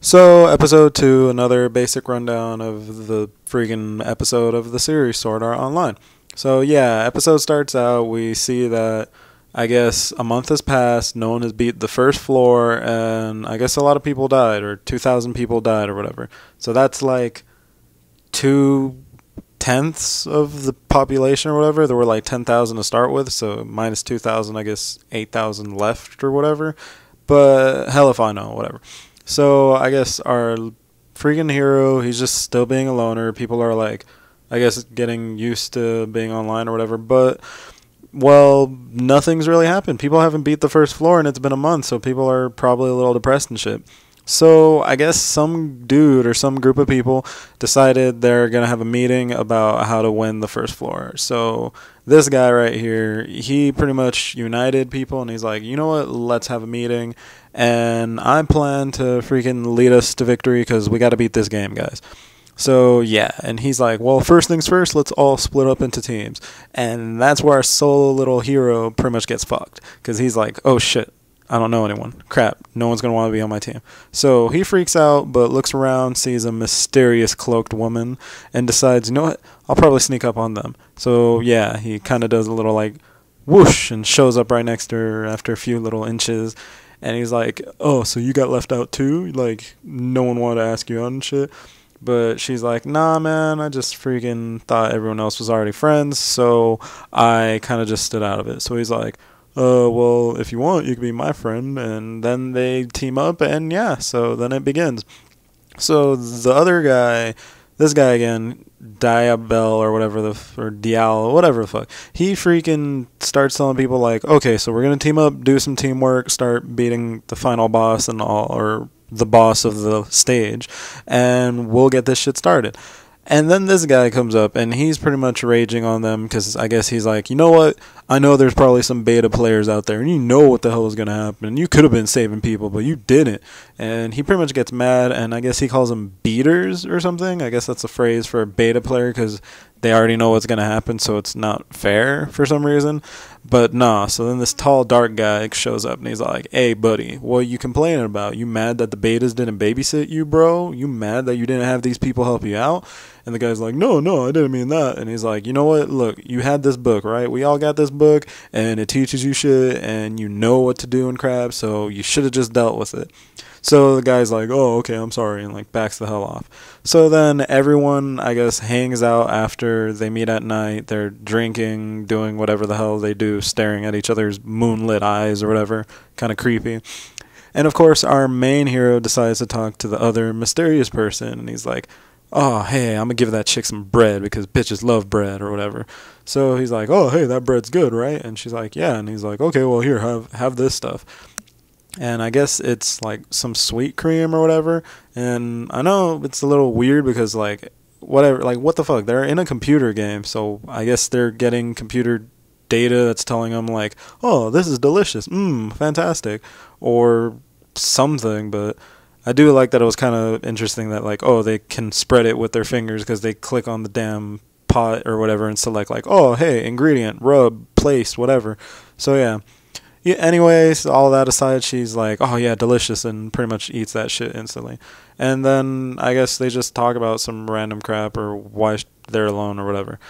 So, episode 2, another basic rundown of the freaking episode of the series Sword Art Online. So, yeah, episode starts out, we see that, I guess, a month has passed, no one has beat the first floor, and I guess a lot of people died, or 2,000 people died, or whatever. So that's like 2/10 of the population or whatever. There were like 10,000 to start with, so minus 2,000, I guess 8,000 left or whatever. But hell if I know, whatever. So I guess our freaking hero, he's just still being a loner. People are like, I guess, getting used to being online or whatever. But, well, nothing's really happened. People haven't beat the first floor and it's been a month, so people are probably a little depressed and shit. So I guess some dude or some group of people decided they're going to have a meeting about how to win the first floor. So this guy right here, he pretty much united people and he's like, you know what, let's have a meeting. And I plan to freaking lead us to victory because we got to beat this game, guys. So, yeah, and he's like, well, first things first, let's all split up into teams. And that's where our solo little hero pretty much gets fucked. Because he's like, oh, shit, I don't know anyone. Crap, no one's going to want to be on my team. So he freaks out, but looks around, sees a mysterious cloaked woman, and decides, you know what, I'll probably sneak up on them. So, yeah, he kind of does a little, like, whoosh, and shows up right next to her after a few little inches. And he's like, oh, so you got left out too? Like, no one wanted to ask you out and shit. But she's like, nah, man, I just freaking thought everyone else was already friends, so I kind of just stood out of it. So he's like, well, if you want, you can be my friend. And then they team up, and yeah, so then it begins. So the other guy, this guy again, Diabel or whatever or Dial, whatever the fuck, he freaking starts telling people like, okay, so we're gonna team up, do some teamwork, start beating the final boss and all, or the boss of the stage, and we'll get this shit started. And then this guy comes up, and he's pretty much raging on them, because I guess he's like, you know what, I know there's probably some beta players out there, and you know what the hell is going to happen. You could have been saving people, but you didn't. And he pretty much gets mad, and I guess he calls them beaters or something. I guess that's a phrase for a beta player, because they already know what's going to happen, so it's not fair for some reason. But nah, so then this tall, dark guy shows up, and he's like, hey, buddy, what are you complaining about? You mad that the betas didn't babysit you, bro? You mad that you didn't have these people help you out? And the guy's like, no, I didn't mean that. And he's like, you know what? Look, you had this book, right? We all got this book, and it teaches you shit, and you know what to do and crap, so you should have just dealt with it. So the guy's like, oh, okay, I'm sorry, and like backs the hell off. So then everyone, I guess, hangs out after they meet at night. They're drinking, doing whatever the hell they do, staring at each other's moonlit eyes or whatever. Kind of creepy. And of course, our main hero decides to talk to the other mysterious person, and he's like, oh, hey, I'm going to give that chick some bread because bitches love bread or whatever. So he's like, oh, hey, that bread's good, right? And she's like, yeah. And he's like, okay, well, here, have this stuff. And I guess it's like some sweet cream or whatever. And I know it's a little weird because like whatever, like what the fuck? They're in a computer game, so I guess they're getting computer data that's telling them like, oh, this is delicious, fantastic, or something. But I do like that it was kind of interesting that like, oh, they can spread it with their fingers because they click on the damn pot or whatever and select like, oh, hey, ingredient, rub, place, whatever. So yeah. Yeah, anyways, all that aside, she's like, oh yeah, delicious, and pretty much eats that shit instantly. And then I guess they just talk about some random crap or why they're alone or whatever.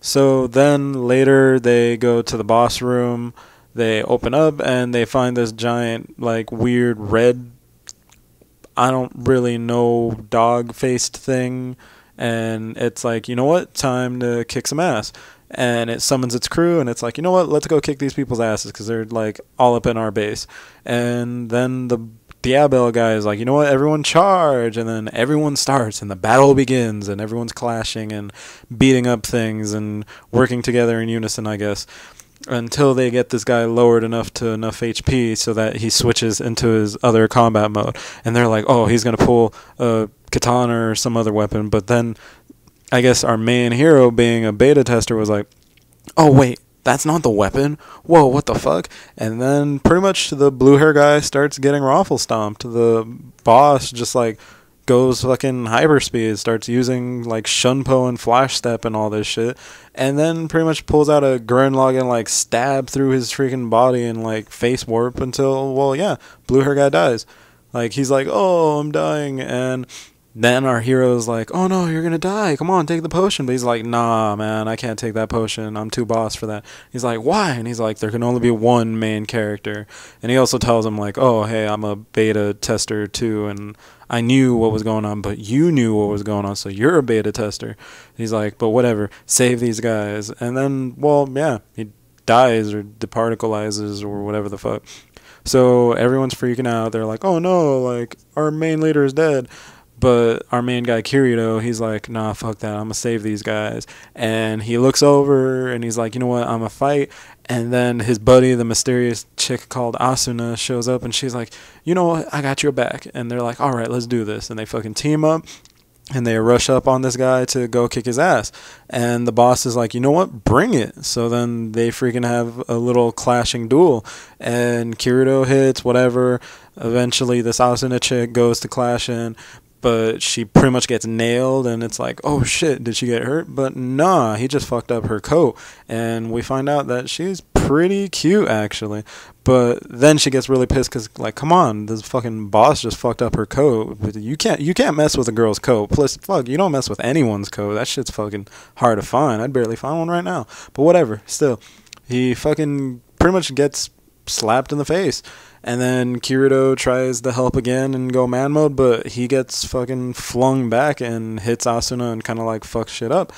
So then later they go to the boss room, they open up, and they find this giant, like, weird red, I don't really know, dog-faced thing, and it's like, you know what, time to kick some ass. And it summons its crew, and it's like, you know what, let's go kick these people's asses, because they're, like, all up in our base. And then the Diabel guy is like, you know what, everyone charge, and then everyone starts, and the battle begins, and everyone's clashing and beating up things and working together in unison, I guess, until they get this guy lowered enough to enough HP so that he switches into his other combat mode. And they're like, oh, he's going to pull a katana or some other weapon, but then I guess our main hero, being a beta tester, was like, oh, wait, that's not the weapon? Whoa, what the fuck? And then pretty much the blue hair guy starts getting raffle stomped. The boss just, like, goes fucking hyperspeed, starts using, like, Shunpo and Flash Step and all this shit, and then pretty much pulls out a Gurren and, like, stab through his freaking body and, like, face warp until, well, yeah, blue hair guy dies. Like, he's like, oh, I'm dying. And then our hero's like, oh no, you're gonna die. Come on, take the potion. But he's like, nah, man, I can't take that potion. I'm too boss for that. He's like, why? And he's like, there can only be one main character. And he also tells him, like, oh, hey, I'm a beta tester too. And I knew what was going on, but you knew what was going on, so you're a beta tester. He's like, but whatever, save these guys. And then, well, yeah, he dies or departicleizes or whatever the fuck. So everyone's freaking out. They're like, oh no, like, our main leader is dead. But our main guy, Kirito, he's like, nah, fuck that. I'm going to save these guys. And he looks over and he's like, you know what? I'm going to fight. And then his buddy, the mysterious chick called Asuna, shows up and she's like, you know what? I got your back. And they're like, all right, let's do this. And they fucking team up. And they rush up on this guy to go kick his ass. And the boss is like, you know what? Bring it. So then they freaking have a little clashing duel. And Kirito hits, whatever. Eventually, this Asuna chick goes to clash in. But she pretty much gets nailed. And it's like, oh shit, did she get hurt? But nah, he just fucked up her coat. And we find out that she's pretty cute, actually. But then she gets really pissed because, like, come on, this fucking boss just fucked up her coat. You can't mess with a girl's coat. Plus, fuck, you don't mess with anyone's coat. That shit's fucking hard to find. I'd barely find one right now. But whatever, still. He fucking pretty much gets slapped in the face. And then Kirito tries to help again and go man mode, but he gets fucking flung back and hits Asuna and kind of, like, fucks shit up.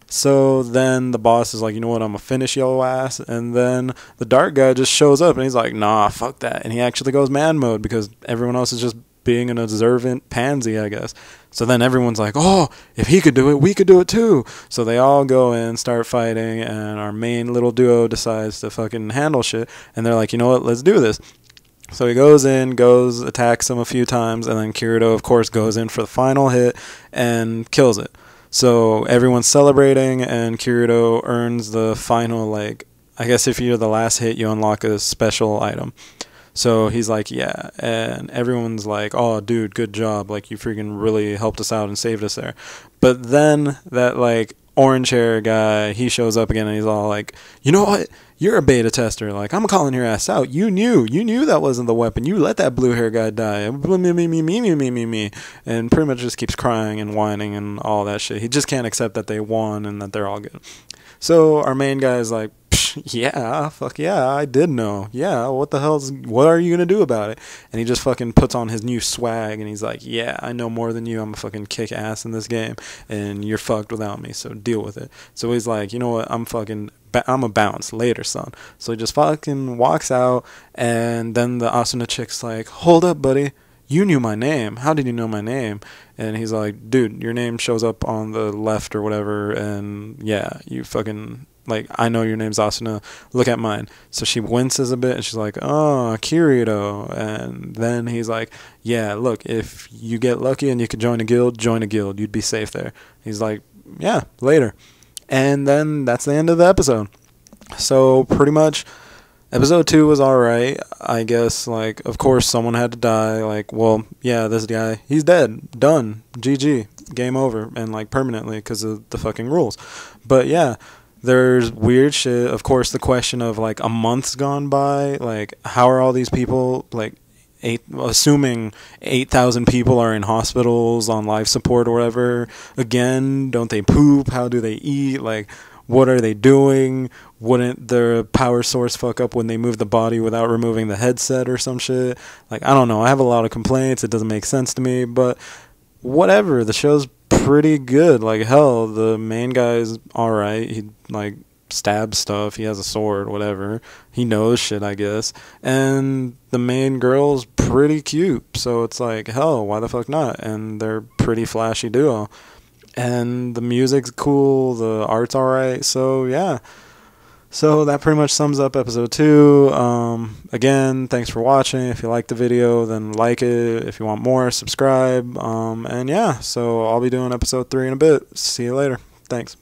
So then the boss is like, you know what, I'm going to finish your ass. And then the dark guy just shows up and he's like, nah, fuck that. And he actually goes man mode because everyone else is just being an observant pansy, I guess. So then everyone's like, oh, if he could do it, we could do it too. So they all go in, start fighting, and our main little duo decides to fucking handle shit. And they're like, you know what, let's do this. So he goes in, attacks him a few times, and then Kirito, of course, goes in for the final hit and kills it. So everyone's celebrating, and Kirito earns the final, like, I guess if you're the last hit, you unlock a special item. So he's like, yeah, and everyone's like, oh, dude, good job. Like, you freaking really helped us out and saved us there. But then that, like, orange hair guy, he shows up again, and he's all like, you know what? You're a beta tester. Like, I'm calling your ass out. You knew that wasn't the weapon. You let that blue hair guy die. Me. And pretty much just keeps crying and whining and all that shit. He just can't accept that they won and that they're all good. So our main guy is like, yeah, fuck yeah, I did know. Yeah, what are you gonna do about it? And he just fucking puts on his new swag and he's like, yeah, I know more than you. I'm gonna fucking kick ass in this game and you're fucked without me, so deal with it. So he's like, you know what, I'm a bounce later, son. So he just fucking walks out, and then the Asuna chick's like, hold up, buddy. You knew my name. How did you know my name? And he's like, dude, your name shows up on the left or whatever, and yeah, you fucking, like, I know your name's Asuna. Look at mine. So she winces a bit, and she's like, oh, Kirito. And then he's like, yeah, look, if you get lucky and you could join a guild. You'd be safe there. He's like, yeah, later. And then that's the end of the episode. So pretty much episode 2 was alright. I guess, like, of course someone had to die. Like, well, yeah, this guy, he's dead. Done. GG. Game over. And, like, permanently because of the fucking rules. But yeah, there's weird shit. Of course, the question of, like, a month's gone by. Like, how are all these people, like, assuming 8,000 people are in hospitals on life support or whatever. Again, don't they poop? How do they eat? Like, what are they doing? Wouldn't their power source fuck up when they move the body without removing the headset or some shit? Like, I don't know. I have a lot of complaints. It doesn't make sense to me, but whatever. The show's pretty good. Like, hell, the main guy's alright. He, like, stab stuff. He has a sword, whatever. He knows shit, I guess. And the main girl's pretty cute. So it's like, hell, why the fuck not? And they're pretty flashy duo. And the music's cool. The art's alright. So, yeah. So that pretty much sums up episode 2. Again, thanks for watching. If you liked the video, then like it. If you want more, subscribe. And yeah, so I'll be doing episode 3 in a bit. See you later. Thanks.